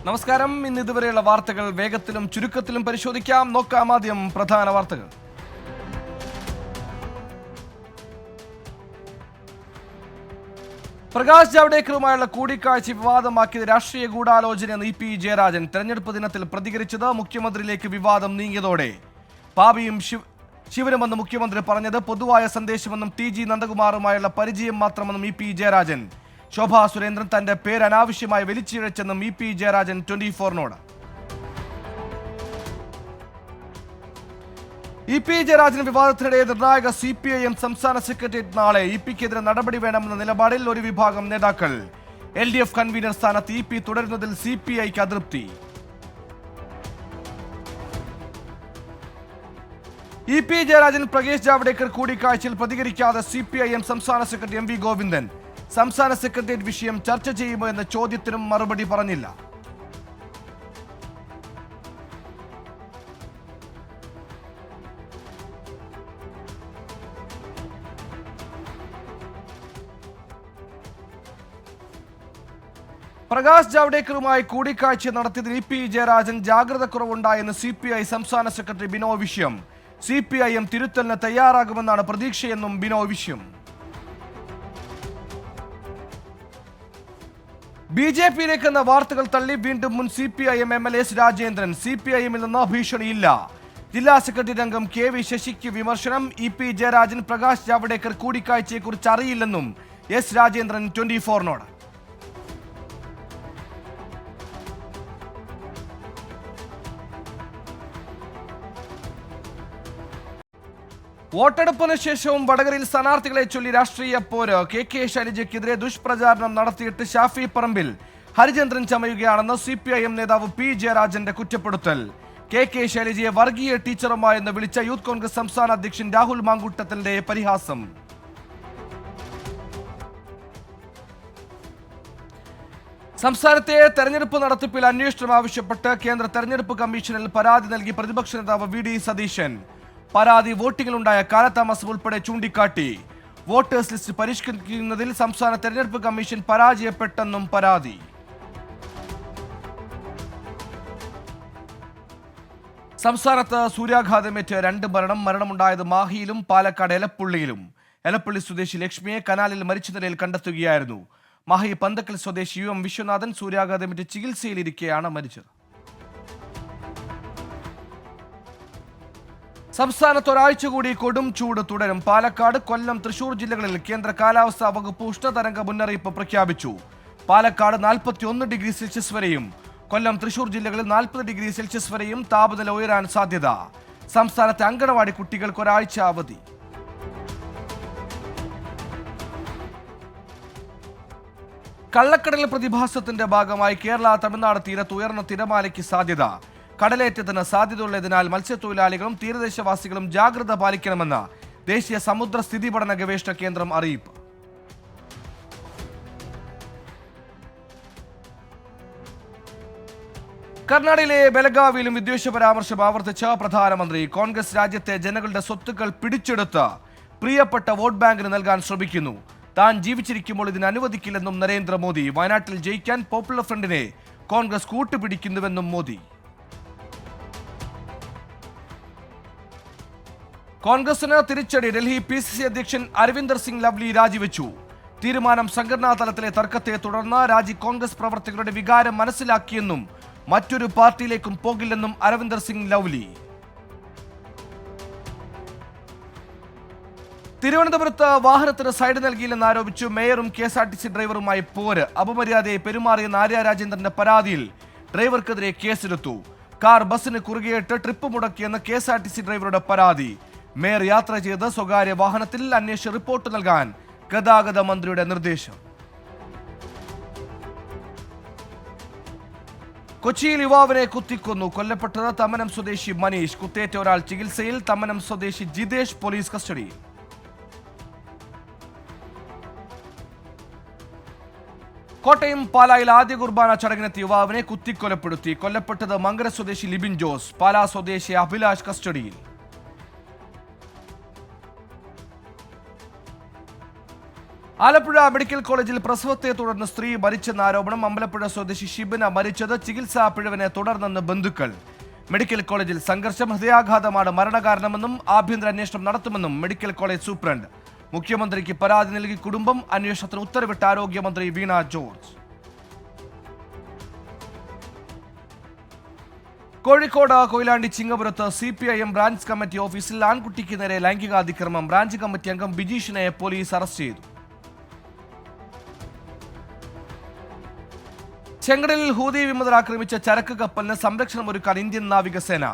നമസ്കാരം. ഇന്ന് ഇതുവരെയുള്ള വാർത്തകൾ വേഗത്തിലും ചുരുക്കത്തിലും പരിശോധിക്കാം. നോക്കാം ആദ്യം പ്രധാന വാർത്തകൾ. പ്രകാശ് ജാവ്ദേക്കറുമായുള്ള കൂടിക്കാഴ്ച വിവാദമാക്കിയത് രാഷ്ട്രീയ ഗൂഢാലോചനയെന്ന് ഇ പി ജയരാജൻ. തെരഞ്ഞെടുപ്പ് ദിനത്തിൽ പ്രതികരിച്ചത് മുഖ്യമന്ത്രിയിലേക്ക് വിവാദം നീങ്ങിയതോടെ. പാപിയും ശിവനുമെന്ന് മുഖ്യമന്ത്രി പറഞ്ഞത് പൊതുവായ സന്ദേശമെന്നും ടി ജി നന്ദകുമാറുമായുള്ള പരിചയം മാത്രമെന്നും ഇ പി ജയരാജൻ. ശോഭാ സുരേന്ദ്രൻ തന്റെ പേര് അനാവശ്യമായി വലിച്ചിഴച്ചെന്നും ഇ പി ജയരാജൻ 24-നോട്. ഇ പി ജയരാജൻ വിവാദത്തിനിടെ നിർണായക CPIM സംസ്ഥാന സെക്രട്ടേറിയറ്റ് നാളെ. ഇ പിക്കെതിരെ നടപടി വേണമെന്ന നിലപാടിൽ ഒരു വിഭാഗം നേതാക്കൾ. LDF കൺവീനർ സ്ഥാനത്ത് ഇ പി തുടരുന്നതിൽ CPIക്ക് അതൃപ്തി. ഇ പി ജയരാജൻ പ്രകാശ് ജാവ്ദേക്കർ കൂടിക്കാഴ്ചയിൽ പ്രതികരിക്കാതെ CPIM സംസ്ഥാന സെക്രട്ടറി MV ഗോവിന്ദൻ. സംസ്ഥാന സെക്രട്ടേറിയറ്റ് വിഷയം ചർച്ച ചെയ്യുമോ എന്ന ചോദ്യത്തിനും മറുപടി പറഞ്ഞില്ല. പ്രകാശ് ജാവ്ദേക്കറുമായി കൂടിക്കാഴ്ച നടത്തിയതിൽ ഇ പി ജയരാജൻ ജാഗ്രത കുറവുണ്ടായെന്ന് CPI സംസ്ഥാന സെക്രട്ടറി ബിനോയ് വിശ്വം. CPIM തിരുത്തലിന് തയ്യാറാകുമെന്നാണ് പ്രതീക്ഷയെന്നും ബിനോയ് വിശ്വം. BJPയിലേക്ക് എന്ന വാർത്തകൾ തള്ളി വീണ്ടും മുൻ CPIM MLA എസ് രാജേന്ദ്രൻ. CPIMൽ നിന്ന് ഭീഷണിയില്ല. ജില്ലാ സെക്രട്ടറി അംഗം KV ശശിക്ക് വിമർശനം. ഇ പി ജയരാജൻ പ്രകാശ് ജാവ്ദേക്കർ കൂടിക്കാഴ്ചയെക്കുറിച്ച് അറിയില്ലെന്നും എസ് രാജേന്ദ്രൻ 24-നോട്. വോട്ടെടുപ്പിന് ശേഷവും വടകരയിൽ സ്ഥാനാർത്ഥികളെ ചൊല്ലി രാഷ്ട്രീയ പോര്. KK ശൈലജയ്ക്കെതിരെ ദുഷ്പ്രചാരണം നടത്തിയിട്ട് ഷാഫി പറമ്പിൽ ഹരിചന്ദ്രൻ ചമയുകയാണെന്ന് CPIM നേതാവ് പി ജയരാജന്റെ കുറ്റപ്പെടുത്തൽ. KK ശൈലജയെ വർഗീയ ടീച്ചറുമായെന്ന് വിളിച്ച യൂത്ത് കോൺഗ്രസ് സംസ്ഥാന അധ്യക്ഷൻ രാഹുൽ മാങ്കൂട്ടത്തിന്റെ പരിഹാസം. സംസ്ഥാനത്തെ തെരഞ്ഞെടുപ്പ് നടത്തിപ്പിൽ അന്വേഷണം ആവശ്യപ്പെട്ട് കേന്ദ്ര തെരഞ്ഞെടുപ്പ് കമ്മീഷനിൽ പരാതി നൽകി പ്രതിപക്ഷ നേതാവ് VD സതീശൻ. പരാതി വോട്ടിങ്ങിലുണ്ടായ കാലതാമസം ഉൾപ്പെടെ ചൂണ്ടിക്കാട്ടി. വോട്ടേഴ്സ് ലിസ്റ്റ് പരിഷ്കരിക്കുന്നതിൽ സംസ്ഥാന തെരഞ്ഞെടുപ്പ് കമ്മീഷൻ പരാജയപ്പെട്ടെന്നും പരാതി. സംസ്ഥാനത്ത് സൂര്യാഘാതമേറ്റ് 2 മരണമുണ്ടായത് മാഹിയിലും പാലക്കാട് എലപ്പുള്ളിയിലും. എലപ്പുള്ളി സ്വദേശി ലക്ഷ്മിയെ കനാലിൽ മരിച്ച നിലയിൽ കണ്ടെത്തുകയായിരുന്നു. മാഹി പന്തക്കൽ സ്വദേശി UM വിശ്വനാഥൻ സൂര്യാഘാതമേറ്റ് ചികിത്സയിലിരിക്കെയാണ് മരിച്ചത്. സംസ്ഥാനത്ത് ഒരാഴ്ച കൂടി കൊടും ചൂട് തുടരും. പാലക്കാട്, കൊല്ലം, തൃശൂർ ജില്ലകളിൽ കേന്ദ്ര കാലാവസ്ഥാ വകുപ്പ് ഉഷ്ണതരംഗ മുന്നറിയിപ്പ് പ്രഖ്യാപിച്ചു. പാലക്കാട് 41 ഡിഗ്രി സെൽഷ്യസ് വരെയും കൊല്ലം, തൃശൂർ ജില്ലകളിൽ 40 ഡിഗ്രി സെൽഷ്യസ് വരെയും താപനില ഉയരാൻ സാധ്യത. സംസ്ഥാനത്തെ അങ്കണവാടി കുട്ടികൾക്ക് ഒരാഴ്ച അവധി. കള്ളക്കടൽ പ്രതിഭാസത്തിന്റെ ഭാഗമായി കേരള തമിഴ്നാട് തീരത്ത് ഉയർന്ന തിരമാലയ്ക്ക് സാധ്യത. കടലേറ്റത്തിന് സാധ്യതയുള്ളതിനാൽ മത്സ്യത്തൊഴിലാളികളും തീരദേശവാസികളും ജാഗ്രത പാലിക്കണമെന്ന് ദേശീയ സമുദ്ര സ്ഥിതി പഠന ഗവേഷണ കേന്ദ്രം അറിയിപ്പ്. കർണാടകയിലെ ബെലഗാവിയിലും വിദ്വേഷ പരാമർശം ആവർത്തിച്ച പ്രധാനമന്ത്രി. കോൺഗ്രസ് രാജ്യത്തെ ജനങ്ങളുടെ സ്വത്തുക്കൾ പിടിച്ചെടുത്ത് പ്രിയപ്പെട്ട വോട്ട് ബാങ്കിന് നൽകാൻ ശ്രമിക്കുന്നു. താൻ ജീവിച്ചിരിക്കുമ്പോൾ ഇതിന് അനുവദിക്കില്ലെന്നും നരേന്ദ്രമോദി. വയനാട്ടിൽ ജയിക്കാൻ പോപ്പുലർ ഫ്രണ്ടിനെ കോൺഗ്രസ് കൂട്ടുപിടിക്കുന്നുവെന്നും മോദി. കോൺഗ്രസിന് തിരിച്ചടി. ഡൽഹി PCC അധ്യക്ഷൻ അരവിന്ദർ സിംഗ് ലവ്ലി രാജിവെച്ചു. തീരുമാനം സംഘടനാ തലത്തിലെ തർക്കത്തെ തുടർന്ന് രാജി കോൺഗ്രസ് പ്രവർത്തകരുടെ വികാരം മനസ്സിലാക്കിയെന്നും മറ്റൊരു പാർട്ടിയിലേക്കും പോകില്ലെന്നും അരവിന്ദർ സിംഗ് ലവ്ലി. തിരുവനന്തപുരത്ത് വാഹനത്തിന് സൈഡ് നൽകിയില്ലെന്ന് ആരോപിച്ചു മേയറും KSRTC ഡ്രൈവറുമായി പോര്. അപമര്യാദയെ പെരുമാറിയെന്ന ആര്യ രാജേന്ദ്രന്റെ പരാതിയിൽ ഡ്രൈവർക്കെതിരെ കേസെടുത്തു. കാർ ബസിന് കുറുകെയിട്ട് ട്രിപ്പ് മുടക്കിയെന്ന് KSRTC ഡ്രൈവറുടെ പരാതി. മേയർ യാത്ര ചെയ്ത് സ്വകാര്യ വാഹനത്തിൽ. അന്വേഷണ റിപ്പോർട്ട് നൽകാൻ ഗതാഗത മന്ത്രിയുടെ നിർദ്ദേശം. കൊച്ചിയിൽ യുവാവിനെ കുത്തിക്കൊന്നു. കൊല്ലപ്പെട്ടത് തമ്മനം സ്വദേശി മനീഷ്. കുത്തേറ്റ ഒരാൾ ചികിത്സയിൽ. തമ്മനം സ്വദേശി ജിതേഷ് പോലീസ് കസ്റ്റഡിയിൽ. കോട്ടയം പാലായിൽ ആദ്യ കുർബാന ചടങ്ങിനെത്തിയ യുവാവിനെ കുത്തിക്കൊലപ്പെടുത്തി. കൊല്ലപ്പെട്ടത് മങ്കര സ്വദേശി ലിബിൻ ജോസ്. പാലാ സ്വദേശി അഭിലാഷ് കസ്റ്റഡിയിൽ. ആലപ്പുഴ മെഡിക്കൽ കോളേജിൽ പ്രസവത്തെ തുടർന്ന് സ്ത്രീ മരിച്ചെന്ന ആരോപണം. അമ്പലപ്പുഴ സ്വദേശി ഷിബിന മരിച്ചത് ചികിത്സാ പിഴവിനെ തുടർന്നെന്ന് ബന്ധുക്കൾ. മെഡിക്കൽ കോളേജിൽ സംഘർഷം, ഹൃദയാഘാതമാണ് മരണകാരണമെന്നും ആഭ്യന്തര അന്വേഷണം നടത്തുമെന്നും മെഡിക്കൽ കോളേജ് സൂപ്രണ്ട്. മുഖ്യമന്ത്രിക്ക് പരാതി നൽകി കുടുംബം. അന്വേഷണത്തിന് ഉത്തരവിട്ട ആരോഗ്യമന്ത്രി വീണ ജോർജ്. കോഴിക്കോട് കൊയിലാണ്ടി ചിങ്ങപുരത്ത് CPIM ബ്രാഞ്ച് കമ്മിറ്റി ഓഫീസിൽ ആൺകുട്ടിക്ക് നേരെ ലൈംഗികാതിക്രമം. ബ്രാഞ്ച് കമ്മിറ്റി അംഗം ബിജീഷിനെ പോലീസ് അറസ്റ്റ് ചെയ്തു. ചെങ്കടലിൽ ഹൂതി വിമതർ ആക്രമിച്ച ചരക്ക് കപ്പലിന് സംരക്ഷണമൊരുക്കാൻ ഇന്ത്യൻ നാവികസേന.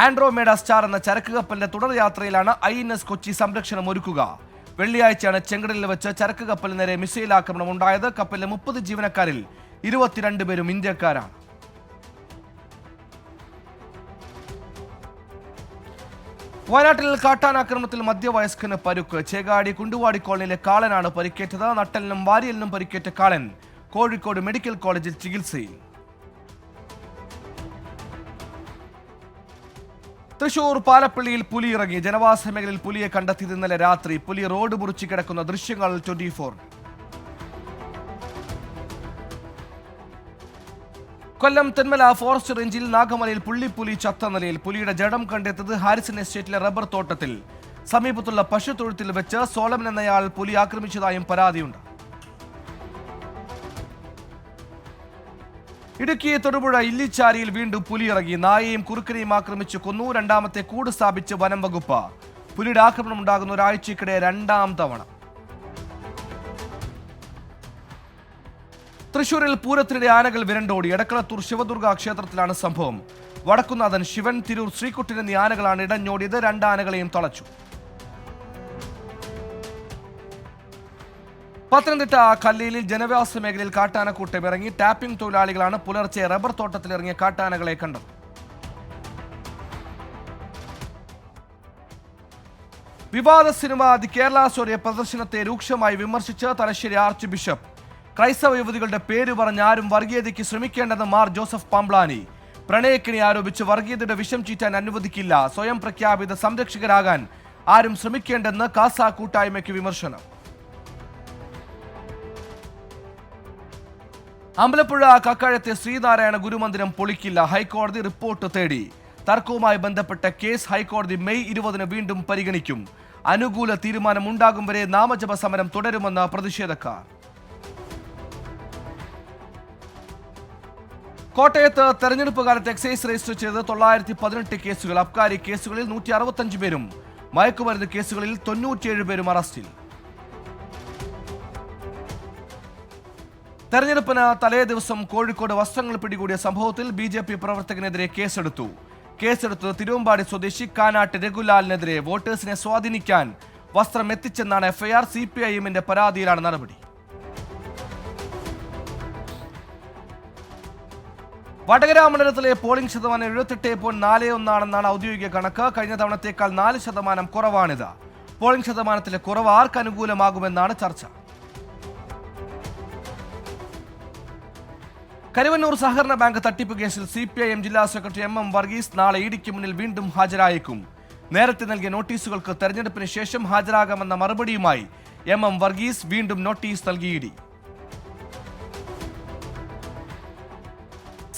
ആൻഡ്രോമേഡ സ്റ്റാർ എന്ന ചരക്ക് കപ്പലിന്റെ തുടർ യാത്രയിലാണ് INS കൊച്ചി സംരക്ഷണം ഒരുക്കുക. വെള്ളിയാഴ്ചയാണ് ചെങ്കടലിൽ വെച്ച് ചരക്ക് കപ്പലിന് നേരെ മിസൈൽ ആക്രമണം ഉണ്ടായത്. കപ്പലിലെ 30 ജീവനക്കാരിൽ 22 പേരും ഇന്ത്യക്കാരാണ്. വയനാട്ടിൽ കാട്ടാനാക്രമണത്തിൽ മധ്യവയസ്കന് പരുക്ക്. ചേകാടി കുണ്ടുവാടി കോളനിയിലെ കാളനാണ് പരിക്കേറ്റത്. നട്ടലിനും വാരിയലിനും പരിക്കേറ്റ കാളൻ കോഴിക്കോട് മെഡിക്കൽ കോളേജിൽ ചികിത്സയിൽ. തൃശൂർ പാലപ്പള്ളിയിൽ പുലി ഇറങ്ങി. ജനവാസ മേഖലയിൽ പുലിയെ കണ്ടെത്തിയത് ഇന്നലെ രാത്രി. പുലി റോഡ് മുറിച്ച് കിടക്കുന്ന ദൃശ്യങ്ങൾ 24. കൊല്ലം തെന്മല ഫോറസ്റ്റ് റേഞ്ചിൽ നാഗമലയിൽ പുള്ളിപ്പുലി ചത്ത നിലയിൽ. പുലിയുടെ ജഡം കണ്ടെത്തിയത് ഹാരിസൺ എസ്റ്റേറ്റിലെ റബ്ബർ തോട്ടത്തിൽ. സമീപത്തുള്ള പശുത്തൊഴുത്തിൽ വെച്ച് സോളമൻ എന്നയാൾ പുലി ആക്രമിച്ചതായും പരാതിയുണ്ട്. ഇടുക്കി തൊടുപുഴ ഇല്ലിച്ചാരിയിൽ വീണ്ടും പുലി ഇറങ്ങി. നായയും കുറുക്കനെയും ആക്രമിച്ച് കൊന്നു. രണ്ടാമത്തെ കൂട് സ്ഥാപിച്ച് വനം വകുപ്പ്. പുലിയുടെ ആക്രമണം ഉണ്ടാകുന്ന ഒരാഴ്ചക്കിടെ 2ാം തവണ. തൃശൂരിൽ പൂരത്തിനിടെ ആനകൾ വിരണ്ടോടി. എടക്കളത്തൂർ ശിവദുർഗ ക്ഷേത്രത്തിലാണ് സംഭവം. വടക്കുന്നാഥൻ, ശിവൻ, തിരൂർ ശ്രീകുട്ടൻ എന്നീ ആനകളാണ് ഇടഞ്ഞോടിയത്. 2 ആനകളെയും തളച്ചു. പത്തനംതിട്ട കല്ലേലിൽ ജനവാസ മേഖലയിൽ കാട്ടാനക്കൂട്ടം ഇറങ്ങി. ടാപ്പിംഗ് തൊഴിലാളികളാണ് പുലർച്ചെ റബ്ബർ തോട്ടത്തിലിറങ്ങിയ കാട്ടാനകളെ കണ്ടത്. വിവാദ സിനിമ ദി കേരള സ്റ്റോറി പ്രദർശനത്തെ രൂക്ഷമായി വിമർശിച്ച് തലശ്ശേരി ആർച്ച് ബിഷപ്പ്. ക്രൈസ്തവ യുവതികളുടെ പേര് പറഞ്ഞ് ആരും വർഗീയതയ്ക്ക് ശ്രമിക്കേണ്ടെന്ന് മാർ ജോസഫ് പാംബ്ലാനി. പ്രണയക്കിണി ആരോപിച്ച് വർഗീയതയുടെ വിഷം ചീറ്റാൻ അനുവദിക്കില്ല. സ്വയം പ്രഖ്യാപിത സംരക്ഷകരാകാൻ ആരും ശ്രമിക്കേണ്ടെന്ന് കാസ കൂട്ടായ്മയ്ക്ക് വിമർശനം. അമ്പലപ്പുഴ കക്കാഴത്തെ ശ്രീനാരായണ ഗുരുമന്ദിരം പൊളിക്കില്ല. ഹൈക്കോടതി റിപ്പോർട്ട് തേടി. തർക്കവുമായി ബന്ധപ്പെട്ട കേസ് ഹൈക്കോടതി മെയ് 20 വീണ്ടും പരിഗണിക്കും. അനുകൂല തീരുമാനമുണ്ടാകും വരെ നാമജപ സമരം തുടരുമെന്ന് പ്രതിഷേധക്കാർ. കോട്ടയത്ത് തെരഞ്ഞെടുപ്പ് കാലത്ത് എക്സൈസ് രജിസ്റ്റർ ചെയ്ത് 918 കേസുകൾ. അബ്കാരി കേസുകളിൽ 165 പേരും മയക്കുമരുന്ന് കേസുകളിൽ 97 പേരും അറസ്റ്റിൽ. തെരഞ്ഞെടുപ്പിന് തലേ ദിവസം കോഴിക്കോട് വസ്ത്രങ്ങൾ പിടികൂടിയ സംഭവത്തിൽ BJP പ്രവർത്തകനെതിരെ കേസെടുത്തത് തിരുവമ്പാടി സ്വദേശി കാനാട്ട് രഘുലാലിനെതിരെ. വോട്ടേഴ്സിനെ സ്വാധീനിക്കാൻ വസ്ത്രം എത്തിച്ചെന്നാണ് FIR. CPIMന്റെ പരാതിയിലാണ് നടപടി. വടകര മണ്ഡലത്തിലെ പോളിംഗ് ശതമാനം 78.41 ഔദ്യോഗിക കണക്ക്. കഴിഞ്ഞ തവണത്തേക്കാൾ 4% കുറവാണിത്. പോളിംഗ് ശതമാനത്തിലെ കുറവ് ആർക്ക് അനുകൂലമാകുമെന്നാണ് ചർച്ച. കരുവന്നൂർ സഹകരണ ബാങ്ക് തട്ടിപ്പ് കേസിൽ CPIM ജില്ലാ സെക്രട്ടറി MM വർഗീസ് നാളെ ഇഡിക്ക് മുന്നിൽ വീണ്ടും ഹാജരായേക്കും. നേരത്തെ നൽകിയ നോട്ടീസുകൾക്ക് തെരഞ്ഞെടുപ്പിന് ശേഷം ഹാജരാകാമെന്ന മറുപടിയുമായി MM വർഗീസ് വീണ്ടും നോട്ടീസ് നൽകി ഇഡി.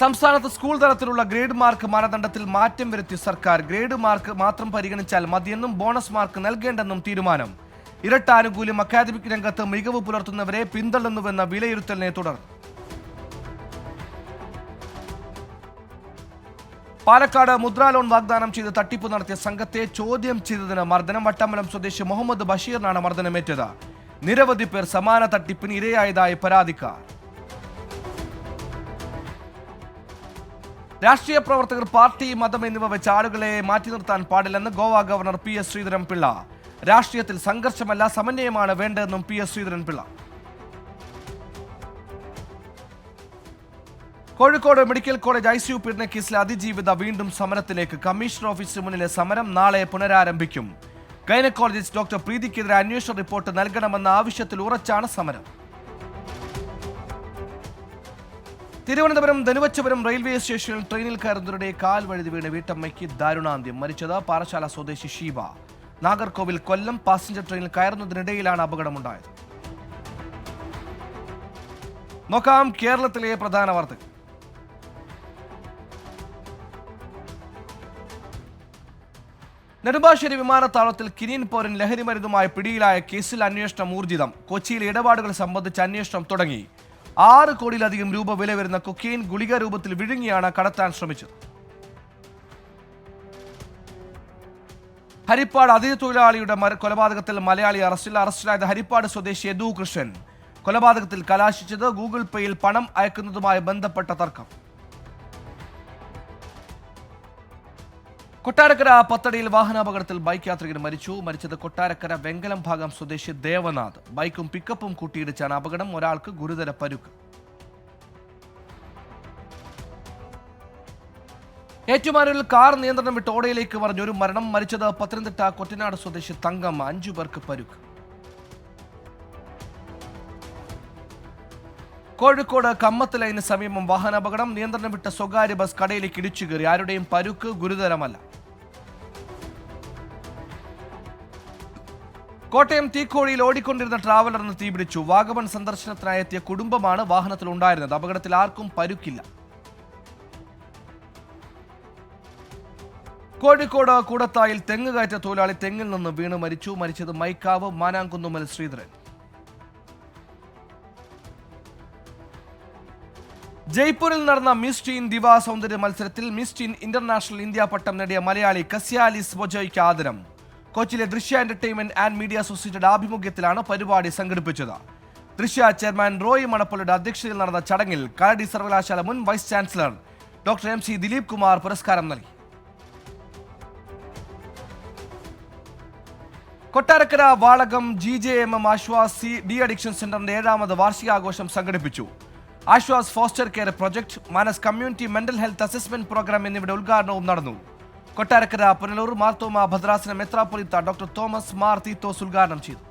സംസ്ഥാനത്ത് സ്കൂൾ തലത്തിലുള്ള ഗ്രേഡ് മാർക്ക് മാനദണ്ഡത്തിൽ മാറ്റം വരുത്തി സർക്കാർ. ഗ്രേഡ് മാർക്ക് മാത്രം പരിഗണിച്ചാൽ മതിയെന്നും ബോണസ് മാർക്ക് നൽകേണ്ടെന്നും തീരുമാനം. ഇരട്ട ആനുകൂല്യം അക്കാദമിക് രംഗത്ത് മികവ് പുലർത്തുന്നവരെ പിന്തള്ളുന്നുവെന്ന വിലയിരുത്തലിനെ തുടർന്ന്. പാലക്കാട് മുദ്രാ ലോൺ വാഗ്ദാനം ചെയ്ത് തട്ടിപ്പ് നടത്തിയ സംഘത്തെ ചോദ്യം ചെയ്തതിന് മർദ്ദനം. വട്ടമ്പലം സ്വദേശി മുഹമ്മദ് ബഷീറിനാണ് മർദ്ദനമേറ്റത്. നിരവധി പേർ സമാന തട്ടിപ്പിന് ഇരയായതായി പരാതിക്കാർ. രാഷ്ട്രീയ പ്രവർത്തകർ പാർട്ടി, മതം എന്നിവ വെച്ച് ആളുകളെ മാറ്റി നിർത്താൻ പാടില്ലെന്ന് ഗോവ ഗവർണർ PS ശ്രീധരൻപിള്ള. രാഷ്ട്രീയത്തിൽ സംഘർഷമല്ല, സമന്വയമാണ് വേണ്ടതെന്നും PS Sreedharan Pillai. Kozhikode medical college ICU പീഡന കേസിലെ അതിജീവിത വീണ്ടും സമരത്തിലേക്ക്. കമ്മീഷണർ ഓഫീസിന് മുന്നിലെ സമരം നാളെ പുനരാരംഭിക്കും. ഗൈനക്കോളജിസ്റ്റ് ഡോക്ടർ പ്രീതിക്കെതിരെ അന്വേഷണ റിപ്പോർട്ട് നൽകണമെന്ന ആവശ്യത്തിൽ ഉറച്ചാണ് സമരം. തിരുവനന്തപുരം ധനുവച്ചപുരം റെയിൽവേ സ്റ്റേഷനിൽ ട്രെയിനിൽ കയറുന്നതിനിടെ കാൽ വഴുതി വീണ് വീട്ടമ്മയ്ക്ക് ദാരുണാന്ത്യം. മരിച്ചത് പാറശാല സ്വദേശി ഷീബ. നാഗർകോവിൽ കൊല്ലം പാസഞ്ചർ ട്രെയിനിൽ കയറുന്നതിനിടയിലാണ് അപകടമുണ്ടായത്. നോക്കാം കേരളത്തിലെ പ്രധാന വാർത്തകൾ. നെടുമ്പാശ്ശേരി വിമാനത്താവളത്തിൽ കിനിയൻ പൗരൻ ലഹരിമരുന്നുമായി പിടിയിലായ കേസിൽ അന്വേഷണം ഊർജിതം. കൊച്ചിയിലെ ഇടപാടുകൾ സംബന്ധിച്ച് അന്വേഷണം തുടങ്ങി. 6 കോടിയിലധികം രൂപ വില വരുന്ന കൊക്കെയിൻ ഗുളിക രൂപത്തിൽ വിഴുങ്ങിയാണ് കടത്താൻ ശ്രമിച്ചത്. ഹരിപ്പാട് അതിഥി തൊഴിലാളിയുടെ കൊലപാതകത്തിൽ മലയാളി അറസ്റ്റിലായത് ഹരിപ്പാട് സ്വദേശി യദു കൃഷ്ണൻ. കൊലപാതകത്തിൽ കലാശിച്ചത് ഗൂഗിൾ പേയിൽ പണം അയക്കുന്നതുമായി ബന്ധപ്പെട്ട തർക്കം. കൊട്ടാരക്കര പത്തടിയിൽ വാഹനാപകടത്തിൽ ബൈക്ക് യാത്രികൻ മരിച്ചത് കൊട്ടാരക്കര വെങ്കലം ഭാഗം സ്വദേശി ദേവനാഥ്. ബൈക്കും പിക്കപ്പും കൂട്ടിയിടിച്ചാണ് അപകടം. ഒരാൾക്ക് ഗുരുതര പരുക്ക്. ഏറ്റുമാനൂരിൽ കാർ നിയന്ത്രണം വിട്ട് ഓടയിലേക്ക് മറിഞ്ഞ് ഒരു മരണം. മരിച്ചത് പത്തനംതിട്ട കൊറ്റനാട് സ്വദേശി തങ്കം. 5 പേർക്ക് പരുക്ക്. കോഴിക്കോട് കമ്മത്ത് ലൈന് സമീപം വാഹനാപകടം. നിയന്ത്രണം വിട്ട സ്വകാര്യ ബസ് കടയിലേക്ക് ഇടിച്ചു കയറി. ആരുടെയും പരുക്ക് ഗുരുതരമല്ല. കോട്ടയം തീക്കോഴിയിൽ ഓടിക്കൊണ്ടിരുന്ന ട്രാവലറിന് തീപിടിച്ചു. വാഗമൺ സന്ദർശനത്തിനായി എത്തിയ കുടുംബമാണ് വാഹനത്തിലുണ്ടായിരുന്നത്. അപകടത്തിൽ ആർക്കും പരുക്കില്ല. കോഴിക്കോട് കൂടത്തായിൽ തെങ്ങ് കയറ്റ തൊഴിലാളി തെങ്ങിൽ നിന്ന് വീണ് മരിച്ചത് മൈക്കാവ് മാനാങ്കുന്നുമൽ ശ്രീധരൻ. ജയ്പൂരിൽ നടന്ന മിസ് ടീൻ ദിവാ സൗന്ദര്യ മത്സരത്തിൽ മിസ് ടീൻ ഇന്റർനാഷണൽ ഇന്ത്യ പട്ടം നേടിയ മലയാളി കസ്യാലിസ് ബൊജോയ്ക്ക് ആദരം. കൊച്ചിയിലെ ദൃശ്യ എന്റർടൈൻമെന്റ് ആൻഡ് മീഡിയ അസോസിയേറ്റഡ് ആഭിമുഖ്യത്തിലാണ് പരിപാടി സംഘടിപ്പിച്ചത്. ദൃശ്യ ചെയർമാൻ റോയ് മണപ്പള്ളിയുടെ അധ്യക്ഷതയിൽ നടന്ന ചടങ്ങിൽ കാലടി സർവകലാശാല മുൻ vice chancellor doctor MC Dileep Kumar പുരസ്കാരം നൽകി. Kottarakkara Valakam GJMM Aswas de addiction സെന്ററിന്റെ 7ാമത് വാർഷികാഘോഷം സംഘടിപ്പിച്ചു. Aswas foster care project, Manas community mental health assessment programme എന്നിവയുടെ ഉദ്ഘാടനവും നടന്നു. കൊട്ടാരക്കര പുനലൂർ മാർത്തോമ ഭദ്രാസന മെത്രാപ്പൊലീത്ത ഡോക്ടർ തോമസ് മാർ തീത്തോസ് ഉദ്ഘാടനം ചെയ്തു.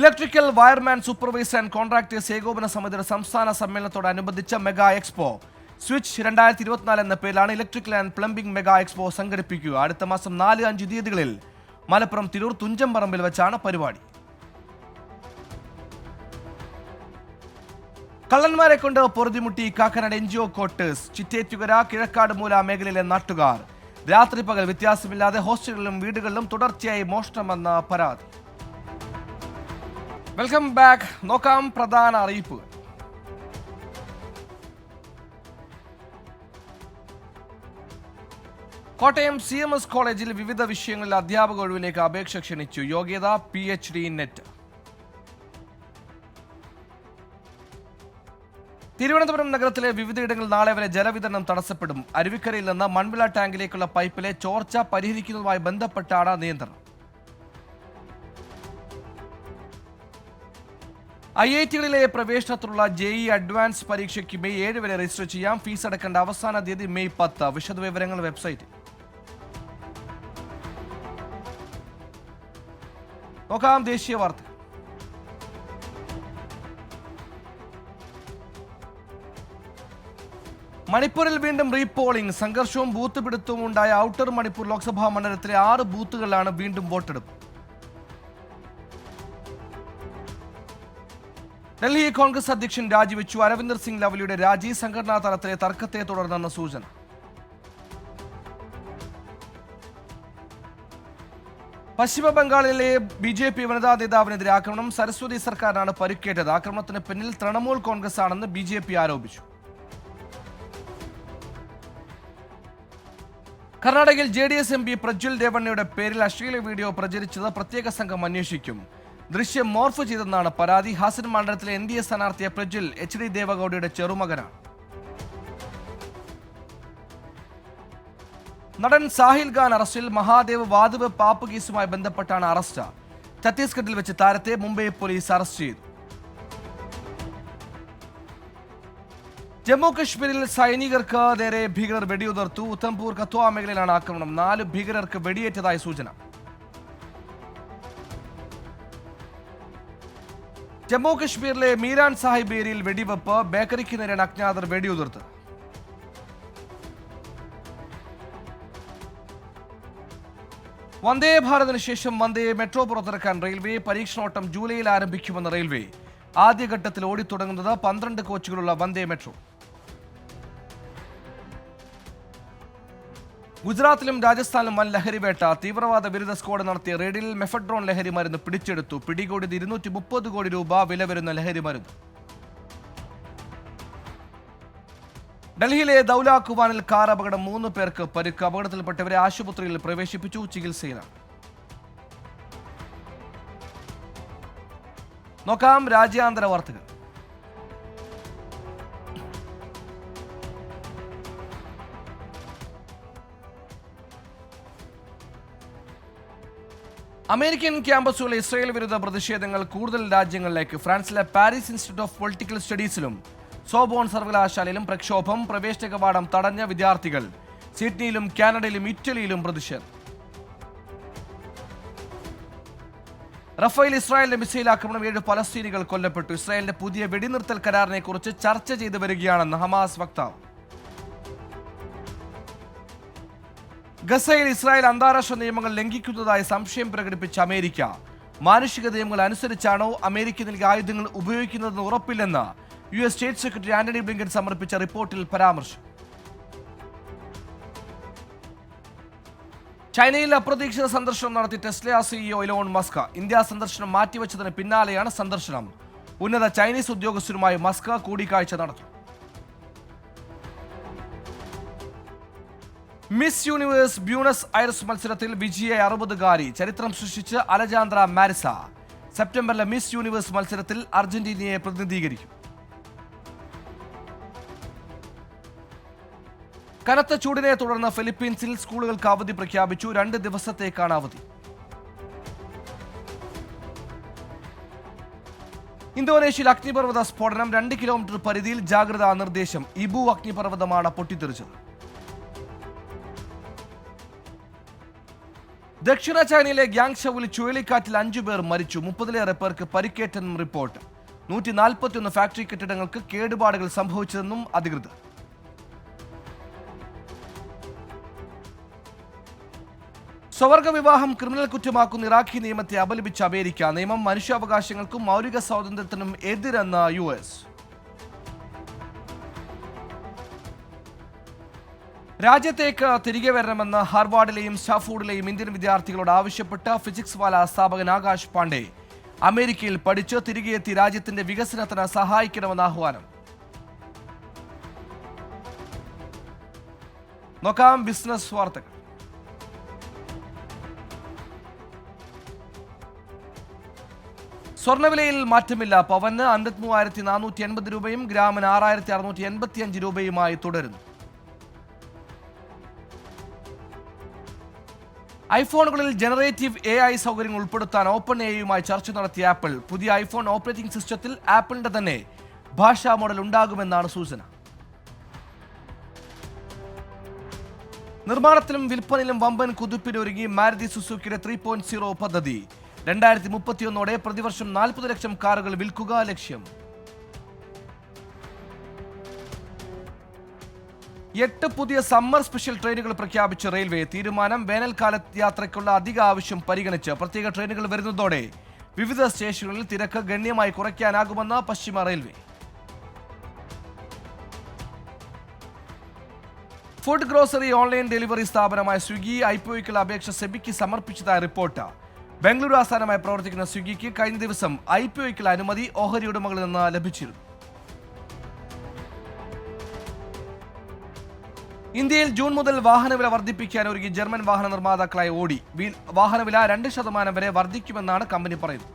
Electrical wireman supervisor and contractors ഏകോപന സമിതിയുടെ സംസ്ഥാന സമ്മേളനത്തോടനുബന്ധിച്ച മെഗാ എക്സ്പോ സ്വിച്ച് 2024 എന്ന പേരിലാണ് electrical and plumbing mega expo സംഘടിപ്പിക്കുക. അടുത്ത മാസം 4, 5 തീയതികളിൽ മലപ്പുറം, തിരൂർ, തുഞ്ചംപറമ്പിൽ വെച്ചാണ് പരിപാടി. കള്ളന്മാരെ കൊണ്ട് പൊറുതിമുട്ടി കാക്കനാട് NGO ക്വാർട്ടേഴ്സ്. ചിറ്റേറ്റുകര, കിഴക്കാട് മൂല മേഖലയിലെ നാട്ടുകാർ. രാത്രി പകൽ വ്യത്യാസമില്ലാതെ ഹോസ്റ്റലുകളിലും വീടുകളിലും തുടർച്ചയായി മോഷണമെന്ന പരാതി. Welcome back. നോക്കാം പ്രധാന അറിയിപ്പുകൾ. കോട്ടയം CMS കോളേജിൽ വിവിധ വിഷയങ്ങളിൽ അധ്യാപക ഒഴിവിലേക്ക് അപേക്ഷ ക്ഷണിച്ചു. യോഗ്യത PhD നെറ്റ്. തിരുവനന്തപുരം നഗരത്തിലെ വിവിധയിടങ്ങളിൽ നാളെ വരെ ജലവിതരണം തടസ്സപ്പെടും. അരുവിക്കരയിൽ നിന്ന് മൺവിള ടാങ്കിലേക്കുള്ള പൈപ്പിലെ ചോർച്ച പരിഹരിക്കുന്നതുമായി ബന്ധപ്പെട്ടാണ് നിയന്ത്രണം. IIT-കളിലെ പ്രവേശനത്തിലുള്ള JEE അഡ്വാൻസ് പരീക്ഷയ്ക്ക് മെയ് 7 വരെ രജിസ്റ്റർ ചെയ്യാം. ഫീസ് അടക്കേണ്ട അവസാന തീയതി മെയ് 10. വിശദവിവരങ്ങൾ വെബ്സൈറ്റിൽ. നോക്കാം ദേശീയ വാർത്തകൾ. മണിപ്പൂരിൽ വീണ്ടും റീപോളിംഗ്. സംഘർഷവും ബൂത്ത് പിടുത്തവും ഉണ്ടായ ഔട്ടർ മണിപ്പൂർ ലോക്സഭാ മണ്ഡലത്തിലെ 6 ബൂത്തുകളിലാണ് വീണ്ടും വോട്ടെടുപ്പ്. ഡൽഹി കോൺഗ്രസ് അധ്യക്ഷൻ രാജിവെച്ചു. അരവിന്ദർ സിംഗ് ലവ്ലിയുടെ രാജി സംഘടനാ തലത്തിലെ തർക്കത്തെ തുടർന്നെന്ന സൂചന. പശ്ചിമ ബംഗാളിലെ BJP വനിതാ നേതാവിനെതിരെ ആക്രമണം. സരസ്വതി സർക്കാരിനാണ് പരിക്കേറ്റത്. ആക്രമണത്തിന് പിന്നിൽ തൃണമൂൽ കോൺഗ്രസ് ആണെന്ന് BJP ആരോപിച്ചു. കർണാടകയിൽ JDS MP പ്രജ്വൽ രേവണ്ണയുടെ പേരിൽ അശ്ലീല വീഡിയോ പ്രചരിച്ചത് പ്രത്യേക സംഘം അന്വേഷിക്കും. ദൃശ്യം മോർഫ് ചെയ്തെന്നാണ് പരാതി. ഹാസൻ മണ്ഡലത്തിലെ NDA സ്ഥാനാർത്ഥിയ പ്രജ്വൽ HD ദേവഗൌഡയുടെ ചെറുമകനാണ്. നടൻ സാഹിൽ ഖാൻ അറസ്റ്റിൽ. മഹാദേവ് വാതുവ പാപ്പ് കേസുമായി ബന്ധപ്പെട്ടാണ് അറസ്റ്റ്. ഛത്തീസ്ഗഡിൽ വെച്ച് താരത്തെ മുംബൈ പോലീസ് അറസ്റ്റ് ചെയ്തു. ജമ്മു കശ്മീരിൽ സൈനികർക്ക് നേരെ ഭീകരർ വെടിയുതിർത്തു. ഉത്തംപൂർ കത്വ മേഖലയിലാണ് ആക്രമണം. 4 ഭീകരർക്ക് വെടിയേറ്റതായി സൂചന. ജമ്മു കശ്മീരിലെ മീരാൻ സാഹിബ് ഏരിയയിൽ വെടിവെപ്പ്. ബേക്കറിക്ക് നേരെയാണ് അജ്ഞാതർ വെടിയുതിർത്തത്. വന്ദേ ഭാരതിന് ശേഷം വന്ദേ മെട്രോ പുറത്തിറക്കാൻ റെയിൽവേ. പരീക്ഷണോട്ടം ജൂലൈയിൽ ആരംഭിക്കുമെന്ന് റെയിൽവേ. ആദ്യഘട്ടത്തിൽ ഓടിത്തുടങ്ങുന്നത് 12 കോച്ചുകളുള്ള വന്ദേ മെട്രോ. ഗുജറാത്തിലും രാജസ്ഥാനിലും വൻ ലഹരിവേട്ട. തീവ്രവാദ വിരുദ്ധ സ്ക്വാഡ് നടത്തിയ റെയ്ഡിൽ മെഫഡ്രോൺ ലഹരി മരുന്ന് പിടിച്ചെടുത്തു. പിടികൂടിയത് 230 കോടി രൂപ വില വരുന്ന ലഹരി മരുന്ന്. ഡൽഹിയിലെ ദൗല കുവാനിൽ കാർ അപകടം, 3 പേർക്ക് പരിക്ക്. അപകടത്തിൽപ്പെട്ടവരെ ആശുപത്രിയിൽ പ്രവേശിപ്പിച്ചു, ചികിത്സയിലാണ്. നോക്കാം രാജ്യാന്തര വാർത്തകൾ. അമേരിക്കൻ ക്യാമ്പസുകളിലെ ഇസ്രായേൽ വിരുദ്ധ പ്രതിഷേധങ്ങൾ കൂടുതൽ രാജ്യങ്ങളിലേക്ക്. ഫ്രാൻസിലെ പാരീസ് ഇൻസ്റ്റിറ്റ്യൂട്ട് ഓഫ് പൊളിറ്റിക്കൽ സ്റ്റഡീസിലും സോബോൺ സർവകലാശാലയിലും പ്രക്ഷോഭം. പ്രവേശന കവാടം തടഞ്ഞ വിദ്യാർത്ഥികൾ. സിഡ്നിയിലും കാനഡയിലും ഇറ്റലിയിലും പ്രതിഷേധം. റഫേൽ ഇസ്രായേലിന്റെ മിസൈൽ ആക്രമണം, 7 പലസ്തീനികൾ കൊല്ലപ്പെട്ടു. ഇസ്രായേലിന്റെ പുതിയ വെടിനിർത്തൽ കരാറിനെ കുറിച്ച് ചർച്ച ചെയ്തു വരികയാണെന്ന് ഹമാസ് വക്താവ്. ഗസയിൽ ഇസ്രായേൽ അന്താരാഷ്ട്ര നിയമങ്ങൾ ലംഘിക്കുന്നതായി സംശയം പ്രകടിപ്പിച്ച അമേരിക്ക. മാനുഷിക നിയമങ്ങൾ അനുസരിച്ചാണോ അമേരിക്ക നൽകിയ ആയുധങ്ങൾ ഉപയോഗിക്കുന്നതെന്ന് ഉറപ്പില്ലെന്ന് US state secretary Antony Blinken സമർപ്പിച്ച റിപ്പോർട്ടിൽ പരാമർശം. ചൈനയിൽ അപ്രതീക്ഷിത സന്ദർശനം നടത്തി Tesla CEO Elon Musk. India സന്ദർശനം മാറ്റിവെച്ചതിന് പിന്നാലെയാണ് സന്ദർശനം. ഉന്നത ചൈനീസ് ഉദ്യോഗസ്ഥരുമായി മസ്ക് കൂടിക്കാഴ്ച നടത്തും. മിസ് യൂണിവേഴ്സ് ബ്യൂണസ് ഐറസ് മത്സരത്തിൽ വിജയ 60-കാരി. ചരിത്രം സൃഷ്ടിച്ച് അലജാന്ദ്ര മാരിസ. സെപ്റ്റംബറിലെ മിസ് യൂണിവേഴ്സ് മത്സരത്തിൽ അർജന്റീനയെ പ്രതിനിധീകരിക്കും. കനത്ത ചൂടിനെ തുടർന്ന് ഫിലിപ്പീൻസിൽ സ്കൂളുകൾക്ക് അവധി പ്രഖ്യാപിച്ചു. 2 ദിവസത്തേക്കാണ് അവധി. ഇന്തോനേഷ്യയിൽ അഗ്നിപർവ്വത സ്ഫോടനം. 2 കിലോമീറ്റർ പരിധിയിൽ ജാഗ്രതാ നിർദ്ദേശം. ഇബു അഗ്നിപർവ്വതമാണ് പൊട്ടിത്തെറിച്ചത്. ദക്ഷിണ ചൈനയിലെ ഗ്യാങ്ഷൌവിൽ ചുഴലിക്കാറ്റിൽ 5 പേർ മരിച്ചു. 30-ലേറെ പേർക്ക് പരിക്കേറ്റെന്നും റിപ്പോർട്ട്. 141 ഫാക്ടറി കെട്ടിടങ്ങൾക്ക് കേടുപാടുകൾ സംഭവിച്ചതെന്നും അധികൃതർ. സ്വവർഗ വിവാഹം ക്രിമിനൽ കുറ്റമാക്കുന്ന ഇറാഖി നിയമത്തെ അപലപിച്ച അമേരിക്ക. നിയമം മനുഷ്യാവകാശങ്ങൾക്കും മൗലിക സ്വാതന്ത്ര്യത്തിനും എതിരെന്ന് US. രാജ്യത്തേക്ക് തിരികെ വരണമെന്ന് ഹാർവാർഡിലെയും സ്റ്റാഫോർഡിലെയും ഇന്ത്യൻ വിദ്യാർത്ഥികളോട് ആവശ്യപ്പെട്ട് ഫിസിക്സ് വാല സ്ഥാപകൻ ആകാശ് പാണ്ഡെ. അമേരിക്കയിൽ പഠിച്ച് തിരികെ എത്തി രാജ്യത്തിന്റെ വികസനത്തിന് സഹായിക്കണമെന്ന് ആഹ്വാനം. നോക്കാം ബിസിനസ് വാർത്തകൾ. സ്വർണ്ണവിലയിൽ മാറ്റമില്ല. പവന് 53,480 രൂപയും ഗ്രാമിന് 6,685 രൂപയുമായി തുടരുന്നു. ഐഫോണുകളിൽ ജനറേറ്റീവ് AI സൗകര്യങ്ങൾ ഉൾപ്പെടുത്താൻ ഓപ്പൺ AIയുമായി ചർച്ച നടത്തിയ ആപ്പിൾ. പുതിയ ഐഫോൺ ഓപ്പറേറ്റിംഗ് സിസ്റ്റത്തിൽ ആപ്പിളിന്റെ തന്നെ ഭാഷാ മോഡൽ ഉണ്ടാകുമെന്നാണ് സൂചന. നിർമ്മാണത്തിലും വിൽപ്പനയിലും വമ്പൻ കുതിപ്പിനൊരുങ്ങി മാരുതി സുസുക്കിയുടെ 3.0 പദ്ധതി. 2031 പ്രതിവർഷം 40 ലക്ഷം കാറുകൾ വിൽക്കുക ലക്ഷ്യം. 8 പുതിയ സമ്മർ സ്പെഷ്യൽ ട്രെയിനുകൾ പ്രഖ്യാപിച്ച റെയിൽവേ. തീരുമാനം വേനൽക്കാല യാത്രയ്ക്കുള്ള അധിക ആവശ്യം പരിഗണിച്ച് പ്രത്യേക ട്രെയിനുകൾ വരുന്നതോടെ വിവിധ സ്റ്റേഷനുകളിൽ തിരക്ക് ഗണ്യമായി കുറയ്ക്കാനാകുമെന്ന് പശ്ചിമ railway. Food grocery online delivery സ്ഥാപനമായ സ്വിഗ്ഗി IPOയ്ക്കുള്ള അപേക്ഷ സെബിക്ക് സമർപ്പിച്ചതായി റിപ്പോർട്ട്. ബംഗളൂരു ആസ്ഥാനമായി പ്രവർത്തിക്കുന്ന സ്വിഗ്ഗിക്ക് കഴിഞ്ഞ ദിവസം IPOയ്ക്കുള്ള അനുമതി ഓഹരി ഉടമകളിൽ നിന്ന് ലഭിച്ചിരുന്നു. ഇന്ത്യയിൽ ജൂൺ മുതൽ വാഹനവില വർദ്ധിപ്പിക്കാൻ ഒരുങ്ങി ജർമ്മൻ വാഹന നിർമ്മാതാക്കളായ ഓഡി. വാഹനവില 2% വരെ വർദ്ധിക്കുമെന്നാണ് കമ്പനി പറയുന്നത്.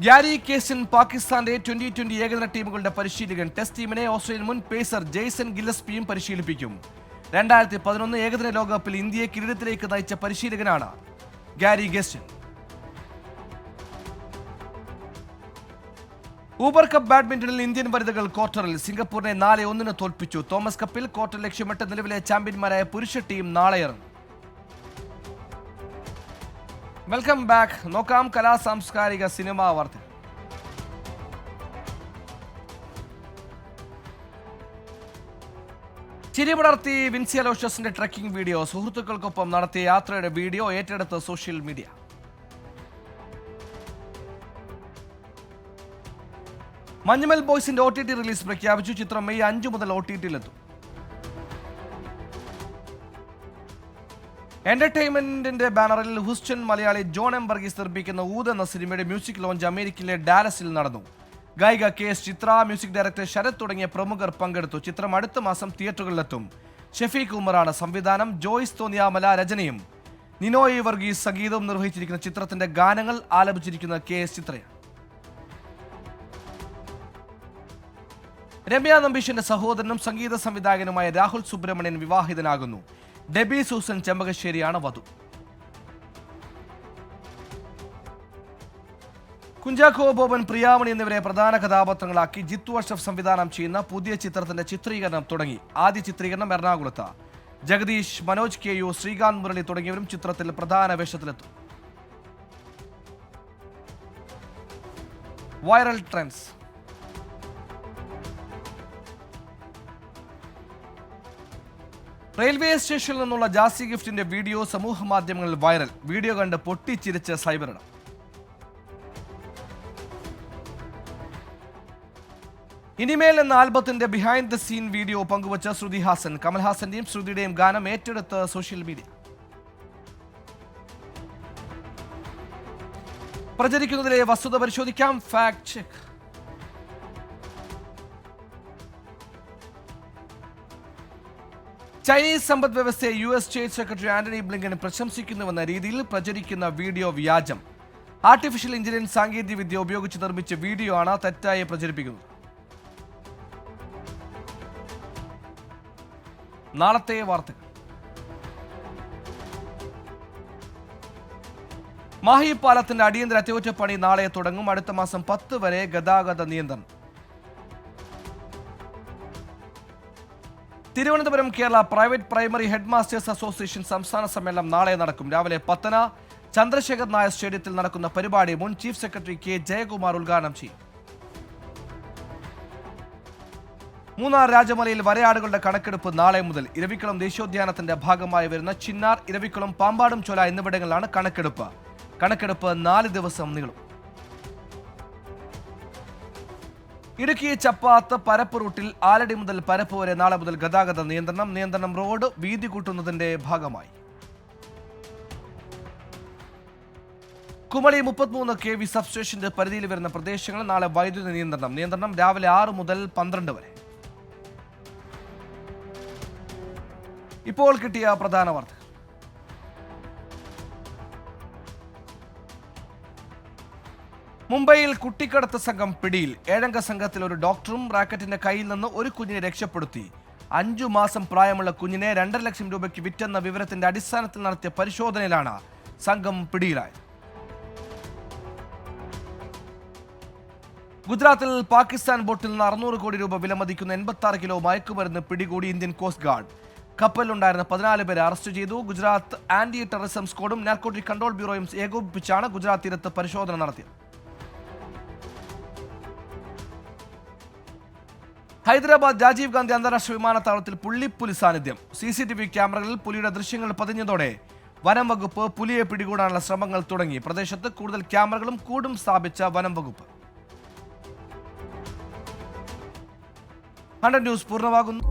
ഗ്യാരി കേസൻ പാകിസ്ഥാന്റെ 2020 ഏകദിന ടീമുകളുടെ പരിശീലകൻ. ടെസ്റ്റ് ടീമിനെ ഓസ്ട്രേലിയൻ മുൻ പേസർ ജെയ്സൺ ഗില്ലസ്പിയും പരിശീലിപ്പിക്കും. 2011 ഏകദിന ലോകകപ്പിൽ ഇന്ത്യയെ കിരീടത്തിലേക്ക് നയിച്ച പരിശീലകനാണ് ഗ്യാരി ഗേസൻ. ഊബർ കപ്പ് ബാഡ്മിന്റണിൽ ഇന്ത്യൻ വനിതകൾ ക്വാർട്ടറിൽ. സിംഗപ്പൂരിനെ 4-1 തോൽപ്പിച്ചു. തോമസ് കപ്പിൽ ക്വാർട്ടർ ലക്ഷ്യമിട്ട് നിലവിലെ ചാമ്പ്യന്മാരായ പുരുഷ ടീം നാളെ ഇറങ്ങും. Welcome back. നോക്കാം കലാ സാംസ്കാരിക സിനിമാ വാർത്തകൾ. ചിരിപടർത്തി വിൻസി അലോഷ്യസിന്റെ ട്രക്കിംഗ് വീഡിയോ. സുഹൃത്തുക്കൾക്കൊപ്പം നടത്തിയ യാത്രയുടെ വീഡിയോ ഏറ്റെടുത്ത് സോഷ്യൽ മീഡിയ. മഞ്ഞുമൽ ബോയ്സിന്റെ OTT റിലീസ് പ്രഖ്യാപിച്ചു. ചിത്രം മെയ് 5 മുതൽ OTT-യിലെത്തും. എന്റർടൈൻമെന്റിന്റെ ബാനറിൽ Houston Malayali John M Varghese നിർമ്മിക്കുന്ന ഊത് എന്ന സിനിമയുടെ മ്യൂസിക് ലോഞ്ച് അമേരിക്കയിലെ ഡാലസിൽ നടന്നു. ഗായിക KS ചിത്ര, മ്യൂസിക് ഡയറക്ടർ ശരത് തുടങ്ങിയ പ്രമുഖർ പങ്കെടുത്തു. ചിത്രം അടുത്ത മാസം തിയേറ്ററുകളിലെത്തും. ഷെഫീഖ് ഉമറാണ് സംവിധാനം. ജോയ്സ് തോന്നിയാമല രചനയും നിനോയ് വർഗീസ് സംഗീതവും നിർവഹിച്ചിരിക്കുന്ന ചിത്രത്തിന്റെ ഗാനങ്ങൾ ആലപിച്ചിരിക്കുന്ന KS ചിത്രയാണ്. രമ്യ നമ്പീശന്റെ സഹോദരനും സംഗീത സംവിധായകനുമായ രാഹുൽ സുബ്രഹ്മണ്യൻ വിവാഹിതനാകുന്നു. ഡെബി സൂസൻ ചെമ്പകശ്ശേരിയാണ് വധു. കുഞ്ചാക്കോ ബോബൻ, പ്രിയാമണി എന്നിവരെ പ്രധാന കഥാപാത്രങ്ങളാക്കി ജിത്തു അഷ്റഫ് സംവിധാനം ചെയ്യുന്ന പുതിയ ചിത്രത്തിന്റെ ചിത്രീകരണം തുടങ്ങി. ആദ്യ ചിത്രീകരണം എറണാകുളത്ത്. ജഗദീഷ്, മനോജ് KU, ശ്രീകാന്ത് മുരളി തുടങ്ങിയവരും ചിത്രത്തിൽ പ്രധാന വേഷത്തിലെത്തും. Viral trends. റെയിൽവേ സ്റ്റേഷനിൽ നിന്നുള്ള ജാസി ഗിഫ്റ്റിന്റെ വീഡിയോ സമൂഹ മാധ്യമങ്ങളിൽ വൈറൽ. വീഡിയോ കണ്ട് പൊട്ടിച്ചിരിച്ച് സൈബറിടം. ഇനിമേൽ എന്ന ആൽബത്തിന്റെ ബിഹൈൻഡ് ദ സീൻ വീഡിയോ പങ്കുവച്ച ശ്രുതി ഹാസൻ. കമൽഹാസന്റെയും ശ്രുതിയുടെയും ഗാനം ഏറ്റെടുത്ത് സോഷ്യൽ മീഡിയ. പ്രചരിക്കുന്നതിലെ വസ്തുത പരിശോധിക്കാം. Fact check. ചൈനീസ് സമ്പദ് വ്യവസ്ഥയെ US state secretary Antony Blinken പ്രശംസിക്കുന്നുവെന്ന രീതിയിൽ പ്രചരിക്കുന്ന വീഡിയോ വ്യാജം. ആർട്ടിഫിഷ്യൽ ഇന്റലിജൻസ് സാങ്കേതികവിദ്യ ഉപയോഗിച്ച് നിർമ്മിച്ച വീഡിയോ ആണ് തെറ്റായി പ്രചരിപ്പിക്കുന്നത്. നാളത്തെ വാർത്തകൾ. മാഹി പാലത്തിന്റെ അടിയന്തര അറ്റകുറ്റപ്പണി നാളെ തുടങ്ങും. അടുത്ത മാസം 10 വരെ ഗതാഗത നിയന്ത്രണം. Thiruvananthapuram Kerala private primary head masters association സംസ്ഥാന സമ്മേളനം നാളെ നടക്കും. രാവിലെ 10-ന് ചന്ദ്രശേഖർ നായർ സ്റ്റേഡിയത്തിൽ നടക്കുന്ന പരിപാടി മുൻ ചീഫ് സെക്രട്ടറി K ജയകുമാർ ഉദ്ഘാടനം ചെയ്യും. മൂന്നാർ രാജമലയിൽ വരയാടുകളുടെ കണക്കെടുപ്പ് നാളെ മുതൽ. ഇരവിക്കുളം ദേശീയോദ്യാനത്തിന്റെ ഭാഗമായി വരുന്ന ചിന്നാർ, ഇരവിക്കുളം, പാമ്പാടും ചോല എന്നിവിടങ്ങളിലാണ് കണക്കെടുപ്പ്. കണക്കെടുപ്പ് 4 ദിവസം നീളും. ഇടുക്കി ചപ്പാത്ത് പരപ്പ് റൂട്ടിൽ ആലടി മുതൽ പരപ്പ് വരെ നാളെ മുതൽ ഗതാഗത നിയന്ത്രണം. നിയന്ത്രണം റോഡ് വീതി കൂട്ടുന്നതിന്റെ ഭാഗമായി. കുമളി 33 kV സബ്സ്റ്റേഷന്റെ പരിധിയിൽ വരുന്ന പ്രദേശങ്ങളിൽ നാളെ വൈദ്യുതി നിയന്ത്രണം. നിയന്ത്രണം രാവിലെ 6 മുതൽ 12 വരെ. ഇപ്പോൾ കിട്ടിയ പ്രധാന വാർത്തകൾ. മുംബൈയിൽ കുട്ടിക്കടത്ത് സംഘം പിടിയിൽ. 7-അംഗ സംഘത്തിൽ ഒരു ഡോക്ടറും റാക്കറ്റിന്റെ കയ്യിൽ നിന്ന് ഒരു കുഞ്ഞിനെ രക്ഷപ്പെടുത്തി. 5 മാസം പ്രായമുള്ള കുഞ്ഞിനെ 2.5 ലക്ഷം രൂപയ്ക്ക് വിറ്റെന്ന വിവരത്തിന്റെ അടിസ്ഥാനത്തിൽ നടത്തിയ പരിശോധനയിലാണ് സംഘം പിടിയിലായത്. ഗുജറാത്തിൽ പാകിസ്ഥാൻ ബോട്ടിൽ നിന്ന് 600 കോടി രൂപ വിലമതിക്കുന്ന 86 കിലോ മയക്കുമരുന്ന് പിടികൂടി ഇന്ത്യൻ കോസ്റ്റ് ഗാർഡ്. കപ്പലിലുണ്ടായിരുന്ന 14 പേരെ അറസ്റ്റ് ചെയ്തു. ഗുജറാത്ത് ആന്റി ടെററിസം സ്ക്വാഡും നാർക്കോട്ടിക് കൺട്രോൾ ബ്യൂറോയും ഏകോപിപ്പിച്ചാണ് ഗുജറാത്ത് തീരത്ത് പരിശോധന നടത്തിയത്. ഹൈദരാബാദ് രാജീവ് ഗാന്ധി അന്താരാഷ്ട്ര വിമാനത്താവളത്തിൽ പുള്ളി സാന്നിധ്യം. CCTV ക്യാമറകളിൽ പുലിയുടെ ദൃശ്യങ്ങൾ പതിഞ്ഞതോടെ വനം വകുപ്പ് പുലിയെ പിടികൂടാനുള്ള ശ്രമങ്ങൾ തുടങ്ങി. പ്രദേശത്ത് കൂടുതൽ ക്യാമറകളും കൂടും സ്ഥാപിച്ച വനം വകുപ്പ്. 100 ന്യൂസ് പൂർണ്ണമാകുന്നു.